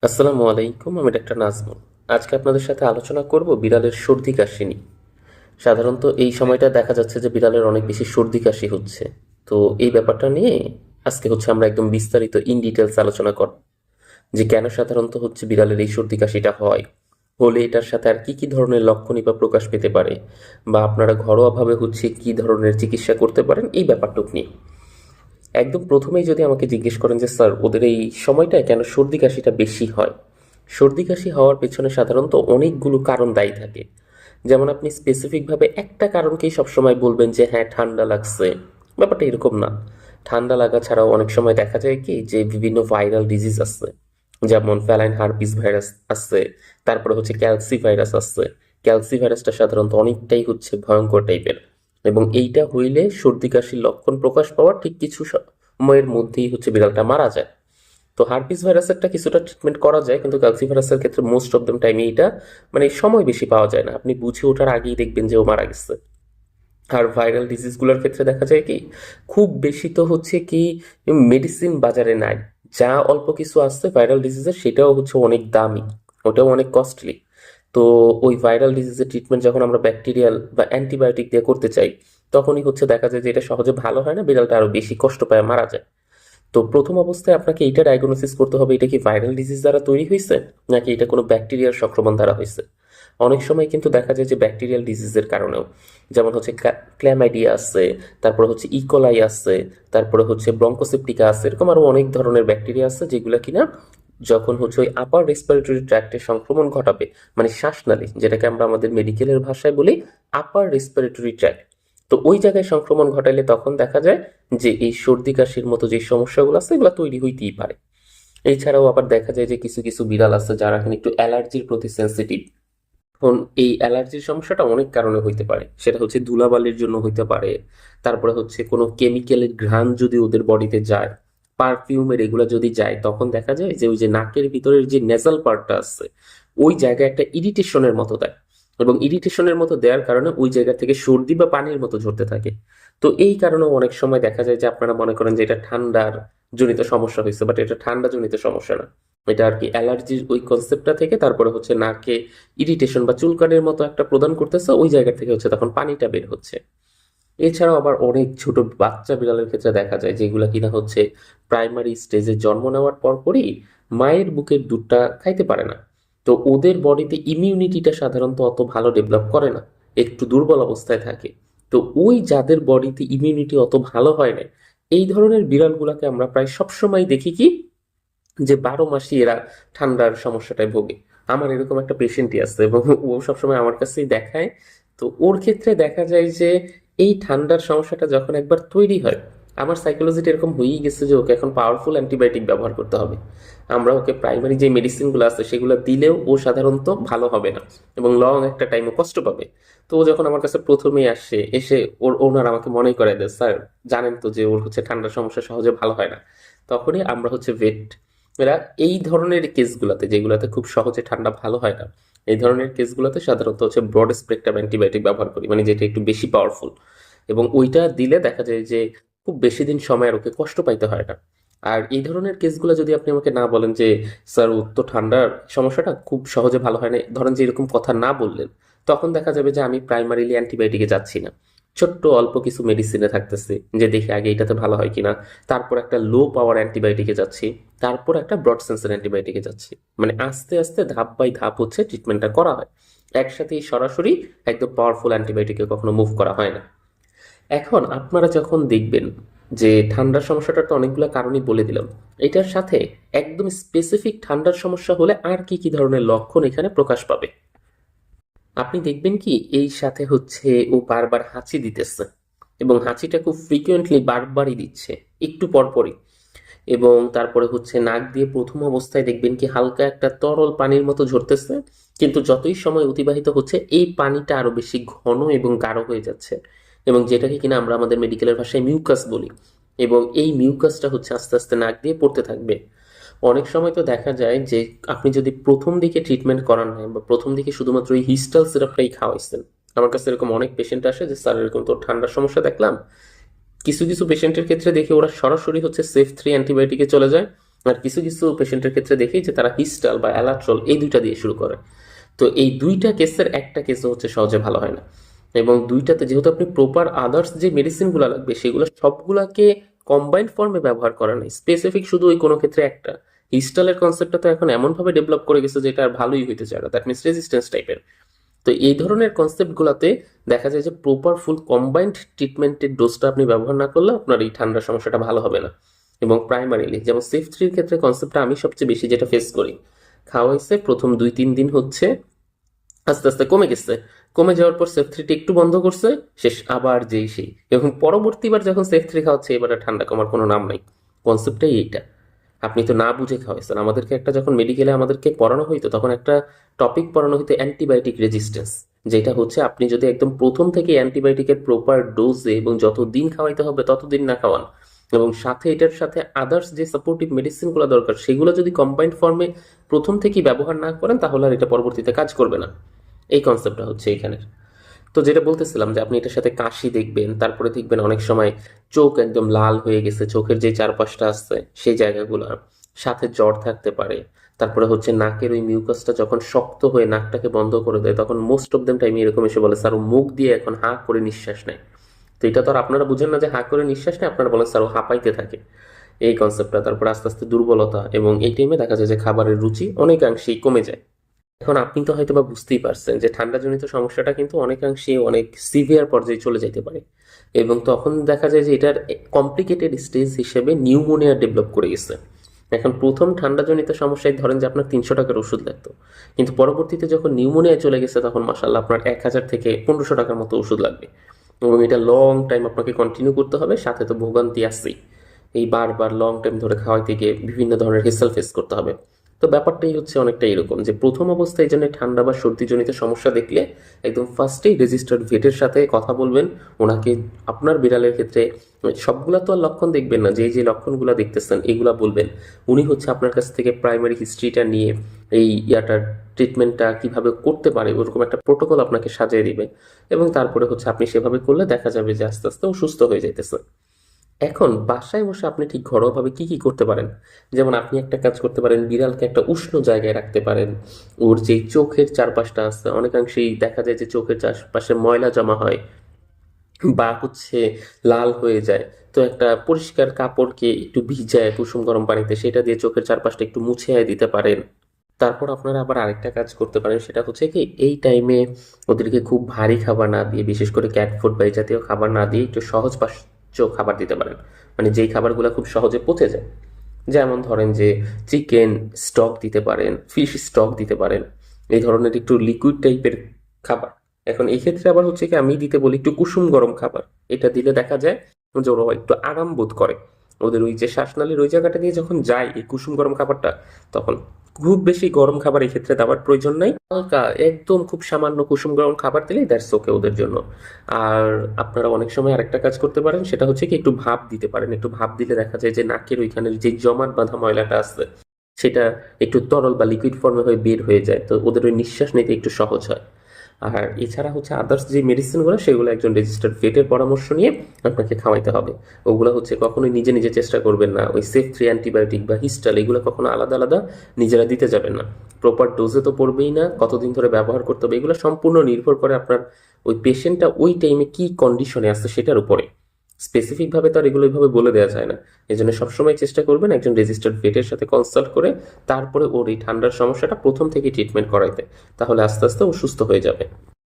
আসসালামু আলাইকুম, আমি ডাক্তার নাজমুল। আজকে আপনাদের সাথে আলোচনা করব বিড়ালের সর্দি কাশি নিয়ে। সাধারণত এই সময়টা দেখা যাচ্ছে যে বিড়ালের অনেক বেশি সর্দি কাশি হচ্ছে। তো এই ব্যাপারটা নিয়ে আজকে আমরা একদম বিস্তারিত ইন ডিটেলস আলোচনা করব যে কেন সাধারণত বিড়ালের এই সর্দি কাশিটা হয়, হলে এটার সাথে আর কি কি ধরনের লক্ষণই বা প্রকাশ পেতে পারে, বা আপনারা ঘরোয়াভাবে কি ধরনের চিকিৎসা করতে পারেন এই ব্যাপারটুকু নিয়ে। একদম প্রথমেই যদি আমাকে জিজ্ঞেস করেন যে স্যার ওদের এই সময়টায় কেন সর্দি কাশিটা বেশি হয়, সর্দি কাশি হওয়ার পেছনে সাধারণত অনেকগুলো কারণ দায়ী থাকে। যেমন আপনি স্পেসিফিকভাবে একটা কারণকেই সবসময় বলবেন যে হ্যাঁ ঠান্ডা লাগছে, ব্যাপারটা এরকম না। ঠান্ডা লাগা ছাড়াও অনেক সময় দেখা যায় কি যে বিভিন্ন ভাইরাল ডিজিজ আছে, যেমন ফ্যালাইন হার্পিস ভাইরাস আছে, তারপরে ক্যালসি ভাইরাস আছে। ক্যালসি ভাইরাসটা সাধারণত অনেকটাই ভয়ঙ্কর টাইপের, এবং এইটা হইলে সর্দি কাশির লক্ষণ প্রকাশ পাওয়ার ঠিক কিছু সময়ের মধ্যেই বিড়ালটা মারা যায়। তো হার্পিস ভাইরাসেরটা কিছুটা ট্রিটমেন্ট করা যায়, কিন্তু ক্যালসি ভাইরাসের ক্ষেত্রে মোস্ট অফ দ্য টাইমে এটা সময় বেশি পাওয়া যায় না, আপনি বুঝে ওঠার আগেই দেখবেন যে ও মারা গেছে। আর ভাইরাল ডিজিজগুলোর ক্ষেত্রে দেখা যায় কি খুব বেশি তো কি মেডিসিন বাজারে নাই, যা অল্প কিছু আসছে ভাইরাল ডিজিজের সেটাও অনেক দামি, ওটাও অনেক কস্টলি। তো ওই ভাইরাল ডিজিজের ট্রিটমেন্ট যখন আমরা ব্যাকটেরিয়াল বা অ্যান্টিবায়োটিক দিয়ে করতে চাই, তখনই দেখা যায় যে এটা সহজে ভালো হয় না, বিড়ালটা আরো বেশি কষ্ট পায়, মারা যায়। তো প্রথম অবস্থায় আপনাকে এইটা ডায়াগনোসিস করতে হবে এটা কি ভাইরাল ডিজিজ দ্বারা তৈরি হয়েছে, নাকি এটা কোনো ব্যাকটেরিয়ার সংক্রমণ দ্বারা হয়েছে। অনেক সময় কিন্তু দেখা যায় যে ব্যাকটেরিয়াল ডিজিজের কারণেও, যেমন ক্ল্যামাইডিয়া আছে, তারপরে ইকোলাই আছে, তারপরে ব্রঙ্কোসেপ্টিকা আছে, এরকম আরো অনেক ধরনের ব্যাকটেরিয়া আছে যেগুলো কিনা যখন ওই আপার রেসপিরেটরি ট্র্যাক্টে সংক্রমণ ঘটাবে, মানে শ্বাসনালী, যেটাকে আমরা আমাদের মেডিকেলের ভাষায় বলি আপার রেসপিরেটরি ট্র্যাক্ট, তো ওই জায়গায় সংক্রমণ ঘটাইলে তখন দেখা যায় যে এই সর্দি কাশির মতো যে সমস্যাগুলো আছে এগুলো তৈরি হইতেই পারে। এছাড়াও আবার দেখা যায় যে কিছু কিছু বিড়াল আছে যারা এখন একটু অ্যালার্জির প্রতি সেন্সিটিভ। এখন এই অ্যালার্জির সমস্যাটা অনেক কারণে হইতে পারে, সেটা ধুলাবালির জন্য হইতে পারে, তারপরে কোনো কেমিক্যালের ঘ্রাণ যদি ওদের বডিতে যায়, পারফিউমের এগুলা যদি যায়, তখন দেখা যায় যে ওই যে নাকের ভিতরের যে নেজাল পার্টটা আছে ওই জায়গায় একটা ইরিটেশনের মতো দেয়, এবং ইরিটেশনের মতো দেওয়ার কারণে ওই জায়গা থেকে সর্দি বা পানির মতো ঝরতে থাকে। তো এই কারণেও অনেক সময় দেখা যায় যে আপনারা মনে করেন যে এটা ঠান্ডার জনিত সমস্যা হয়েছে, বাট এটা ঠান্ডা জনিত সমস্যা না, এটা আর কি অ্যালার্জির ওই কনসেপ্টটা থেকে তারপরে নাকে ইরিটেশন বা চুলকানির মতো একটা প্রদান করতেছে, ওই জায়গা থেকে তখন পানিটা বের হচ্ছে। এছাড়াও আবার অনেক ছোট বাচ্চা বিড়ালের ক্ষেত্রে দেখা যায় যেগুলা কিনা প্রাইমারি স্টেজে জন্ম নেওয়ার পরপরই মায়ের বুকের দুধটা খাইতে পারে না। তো ওদের বডিতে ইমিউনিটিটা সাধারণত অত ভালো ডেভেলপ করে না, একটু দুর্বল অবস্থায় থাকে। তো ওই যাদের বডিতে ইমিউনিটি অত ভালো হয় না, এই ধরনের বিড়ালগুলাকে আমরা প্রায় সবসময় দেখি কি যে 12 মাসই এরা ঠান্ডার সমস্যাটায় ভোগে। আমার এরকম একটা পেশেন্টই আছে এবং ও সবসময় আমার কাছেই দেখায়। তো ওর ক্ষেত্রে দেখা যায় যে এই ঠান্ডার সমস্যাটা যখন একবার তৈরি হয়, আমার সাইকোলজিটা এরকম হয়েই গেছে যে ওকে এখন পাওয়ারফুল অ্যান্টিবায়োটিক ব্যবহার করতে হবে। আমরা ওকে প্রাইমারি যে মেডিসিনগুলো আছে সেগুলো দিলেও ও সাধারণত ভালো হবে না, এবং লং একটা টাইমও কষ্ট পাবে। তো ও যখন আমার কাছে প্রথমেই আসে, এসে ওনার আমাকে মনে করে দেয়, স্যার জানেন তো যে ওর ঠান্ডার সমস্যা সহজে ভালো হয় না। তখনই আমরা ভেট এরা এই ধরনের কেসগুলোতে, যেগুলোতে খুব সহজে ঠান্ডা ভালো হয় না, এই ধরনের কেসগুলোতে সাধারণত ব্রড স্পেকট্রাম অ্যান্টিবায়োটিক ব্যবহার করি, মানে যেটা একটু বেশি পাওয়ারফুল, এবং ওইটা দিলে দেখা যায় যে খুব বেশি দিন সময় আর ওকে কষ্ট পাইতে হয় না। আর এই ধরনের কেসগুলো যদি আপনি আমাকে না বলেন যে স্যার ও তো ঠান্ডার সমস্যাটা খুব সহজে ভালো হয় না, ধরেন যে এরকম কথা না বললেন, তখন দেখা যাবে যে আমি প্রাইমারিলি অ্যান্টিবায়োটিকে যাচ্ছি না, ছোট্ট অল্প কিছু মেডিসিনে থাকতেছি যে দেখি আগে এটাতে ভালো হয় কিনা, তারপর একটা লো পাওয়ার অ্যান্টিবায়োটিকে যাচ্ছি, তারপর একটা ব্রড সেন্সের অ্যান্টিবায়োটিকে যাচ্ছি, মানে আস্তে আস্তে ধাপ বাই ধাপ ট্রিটমেন্টটা করা হয়। একসাথে সরাসরি একদম পাওয়ারফুল অ্যান্টিবায়োটিকে কখনো মুভ করা হয় না। এখন আপনারা যখন দেখবেন যে ঠান্ডার সমস্যাটার তো অনেকগুলো কারণই বলে দিলাম, এটার সাথে একদম স্পেসিফিক ঠান্ডার সমস্যা হলে আর কি কি ধরনের লক্ষণ এখানে প্রকাশ পাবে, আপনি দেখবেন কি এই সাথে ও বারবার হাঁচি দিতেছে, এবং হাঁচিটা খুব ফ্রিকুয়েন্টলি বারবারই দিচ্ছে, একটু পরপরই। এবং তারপরে নাক দিয়ে প্রথম অবস্থায় দেখবেন কি হালকা একটা তরল পানির মতো ঝরতেছে, কিন্তু যতই সময় অতিবাহিত হচ্ছে এই পানিটা আরো বেশি ঘন এবং গাঢ় হয়ে যাচ্ছে, এবং যেটাকে কিনা আমরা আমাদের মেডিকেলের ভাষায় মিউকাস বলি। এবং এই মিউকাসটা আস্তে আস্তে নাক দিয়ে পড়তে থাকবে। অনেক সময় তো দেখা যায় যে আপনি যদি প্রথম দিকে ট্রিটমেন্ট করান নাই, বা প্রথম দিকে শুধুমাত্র এই হিস্টাল সিরাপটাই খাওয়াইছেন, আমার কাছে এরকম অনেক পেশেন্ট আসে যে স্যার এরকম তো ঠান্ডার সমস্যা দেখলাম, কিছু কিছু পেশেন্টের ক্ষেত্রে দেখি ওরা সরাসরি সেফ 3 অ্যান্টিবায়োটিকে চলে যায়, আর কিছু কিছু পেশেন্টের ক্ষেত্রে দেখি যে তারা হিস্টাল বা অ্যালাট্রল এই দুইটা দিয়ে শুরু করে। তো এই দুইটা কেসের একটা কেসও হচ্ছে সহজে ভালো হয় না, এবং দুইটাতে যেহেতু আপনি প্রপার আদার্স যে মেডিসিনগুলো লাগবে সেগুলো সবগুলাকে কম্বাইন্ড ফর্মে ব্যবহার করা নাই, স্পেসিফিক শুধু ওই কোনো ক্ষেত্রে একটা। হিস্টালের কনসেপ্টটা তো এখন এমনভাবে ডেভেলপ করে গেছে যেটা আর ভালোই হইতে চায় না, দ্যাট মিনস রেজিস্ট্যান্স টাইপের। তো এই ধরনের কনসেপ্টগুলোতে দেখা যায় যে প্রপার ফুল কম্বাইন্ড ট্রিটমেন্টের ডোজটা আপনি ব্যবহার না করলে আপনার এই ঠান্ডার সমস্যাটা ভালো হবে না। এবং প্রাইমারিলি যেমন সেফ 3 ক্ষেত্রে কনসেপ্টটা আমি সবচেয়ে বেশি যেটা ফেস করি, খাওয়াইছে প্রথম 2-3 দিন হচ্ছে, আস্তে আস্তে কমে গেছে, কমে যাওয়ার পর সেফ 3টি একটু বন্ধ করছে, শেষ আবার যেই সেই, এবং পরবর্তীবার যখন সেফ 3 খাওয়াচ্ছে এবার আর ঠান্ডা কমার কোনো নাম নাই। কনসেপ্টটাই এইটা, আপনি তো না বুঝে খাওয়াইছেন। আমাদেরকে একটা যখন মেডিকেলে আমাদেরকে পড়ানো হইতো তখন একটা টপিক পড়ানো হইতো অ্যান্টিবায়োটিক রেজিস্ট্যান্স, যেটা হচ্ছে আপনি যদি একদম প্রথম থেকে অ্যান্টিবায়োটিকের প্রপার ডোজে এবং যতদিন খাওয়াইতে হবে ততদিন না খাওয়ান, এবং সাথে এটার সাথে আদার্স যে সাপোর্টিভ মেডিসিনগুলো দরকার সেগুলো যদি কম্বাইন্ড ফর্মে প্রথম থেকেই ব্যবহার না করেন তাহলে আর এটা পরবর্তীতে কাজ করবে না। এই কনসেপ্টটা হচ্ছে এইখানের। তো যেটা বলতেছিলাম যে আপনি এটার সাথে কাশি দেখবেন, তারপরে দেখবেন অনেক সময় চোখ একদম লাল হয়ে গেছে, চোখের যে চারপাশটা আছে সেই জায়গাগুলো, সাথে জ্বর থাকতে পারে। তারপরে হচ্ছে নাকের ওই মিউকাসটা যখন শক্ত হয়ে নাকটাকে বন্ধ করে দেয় তখন মোস্ট অফ দেম টাইম এরকম এসে বলে স্যার ও মুখ দিয়ে এখন হাঁ করে নিঃশ্বাস নেয়। তো এটা তো আর আপনারা বুঝেন না যে হাঁ করে নিঃশ্বাস নেয়, আপনারা বলেন স্যার ও হাঁপাইতে থাকে, এই কনসেপ্টটা। তারপর আস্তে আস্তে দুর্বলতা, এবং এই টাইমে দেখা যায় যে খাবারের রুচি অনেকাংশেই কমে যায়। এখন আপনি তো হয়তো বা বুঝতেই পারছেন যে ঠান্ডাজনিত সমস্যাটা কিন্তু অনেকাংশে অনেক সিভিয়ার পর্যায়ে চলে যেতে পারে, এবং তখন দেখা যায় যে এটার কমপ্লিকেটেড স্টেজ হিসেবে নিউমোনিয়া ডেভেলপ করে গেছে। এখন প্রথম ঠান্ডাজনিত সমস্যায় ধরেন যে আপনার 300 টাকার ওষুধ লাগতো, কিন্তু পরবর্তীতে যখন নিউমোনিয়ায় চলে গেছে তখন মাসাল্লাহ আপনার 1000 থেকে 1500 টাকার মতো ওষুধ লাগবে, এবং এটা লং টাইম আপনাকে কন্টিনিউ করতে হবে। সাথে তো ভোগান্তি আসছেই, এই বারবার লং টাইম ধরে খাওয়াইতে গিয়ে বিভিন্ন ধরনের হেসেল ফেস করতে হবে। তো ব্যাপারটাই হচ্ছে অনেকটা এরকম যে প্রথম অবস্থায় এই জন্য ঠান্ডা বা সর্দিজনিত সমস্যা দেখলে একদম ফার্স্টেই রেজিস্টার্ড ভেটের সাথে কথা বলবেন। ওনাকে আপনার বিড়ালের ক্ষেত্রে সবগুলা তো আর লক্ষণ দেখবেন না, যে যে লক্ষণগুলো দেখতেছেন এগুলা বলবেন। উনি হচ্ছে আপনার কাছ থেকে প্রাইমারি হিস্ট্রিটা নিয়ে এই ইয়াটার ট্রিটমেন্টটা কিভাবে করতে পারে ওরকম একটা প্রোটোকল আপনাকে সাজিয়ে দিবে, এবং তারপরে হচ্ছে আপনি সেভাবে করলে দেখা যাবে যে আস্তে আস্তে ও সুস্থ হয়ে যাইতেছে। এখন বাসায় বসে আপনি ঠিক ঘরোয়াভাবে কি কি করতে পারেন, যেমন আপনি একটা কাজ করতে পারেন, বিড়ালকে একটা উষ্ণ জায়গায় রাখতে পারেন। ওর যে চোখের চারপাশটা আছে অনেকাংশেই দেখা যায় যে চোখের চারপাশে ময়লা জমা হয় বা হচ্ছে লাল হয়ে যায়, তো একটা পরিষ্কার কাপড়কে একটু ভিজায় কুসুম গরম পানিতে সেটা দিয়ে চোখের চারপাশটা একটু মুছে দিতে পারেন। তারপর আপনারা আবার আরেকটা কাজ করতে পারেন, সেটা হচ্ছে কি এই টাইমে ওদেরকে খুব ভারী খাবার না দিয়ে, বিশেষ করে ক্যাট ফুড বা এই জাতীয় খাবার না দিয়ে একটু সহজ পাচ্য খাবার দিতে পারেন, মানে যেই খাবারগুলো খুব সহজে পচে যায়। যেমন ধরেন যে চিকেন স্টক দিতে পারেন, ফিশ স্টক দিতে পারেন, এই ধরনের একটু লিকুইড টাইপের খাবার। এখন এই ক্ষেত্রে আবার হচ্ছে কি আমি দিতে বলি একটু কুসুম গরম খাবার, এটা দিলে দেখা যায় যে ওরা একটু আরাম বোধ করে। ওদের ওই যে শ্বাসনালীর ওই জায়গাটা দিয়ে যখন যায় এই কুসুম গরম খাবারটা, তখন খুব বেশি গরম খাবার এই ক্ষেত্রে দেওয়ার প্রয়োজন নাই, হালকা একদম খুব সামান্য কুসুম গরম খাবার দিলেই দ্যাটস ওকে ওদের জন্য। আর আপনারা অনেক সময় আরেকটা কাজ করতে পারেন, সেটা হচ্ছে কি একটু ভাপ দিতে পারেন। একটু ভাপ দিলে দেখা যায় যে নাকের ওইখানের যে জমাট বাঁধা ময়লাটা আছে সেটা একটু তরল বা লিকুইড ফর্মে হয়ে বের হয়ে যায়, তো ওদের ওই নিঃশ্বাস নিতে একটু সহজ হয়। আর এছাড়া হচ্ছে আদার্স যে মেডিসিনগুলো সেগুলো একজন রেজিস্টার্ড ভেটের পরামর্শ নিয়ে আপনাকে খাওয়াইতে হবে। ওগুলো হচ্ছে কখনোই নিজে নিজে চেষ্টা করবেন না, ওই সেফ 3 অ্যান্টিবায়োটিক বা হিস্টাল এগুলো কখনো আলাদা আলাদা নিজেরা দিতে যাবেন না। প্রপার ডোজে তো পড়বেই না, কতদিন ধরে ব্যবহার করতে হবে এগুলো সম্পূর্ণ নির্ভর করে আপনার ওই পেশেন্টটা ওই টাইমে কি কন্ডিশনে আসছে সেটার উপরে। স্পেসিফিকভাবে তো আর এগুলো এইভাবে বলে দেওয়া যায় না। এই জন্য সবসময় চেষ্টা করবেন একজন রেজিস্টার্ড ভেটের সাথে কনসাল্ট করে তারপরে ওর এই ঠান্ডার সমস্যাটা প্রথম থেকে ট্রিটমেন্ট করাইতে, তাহলে আস্তে আস্তে ও সুস্থ হয়ে যাবে।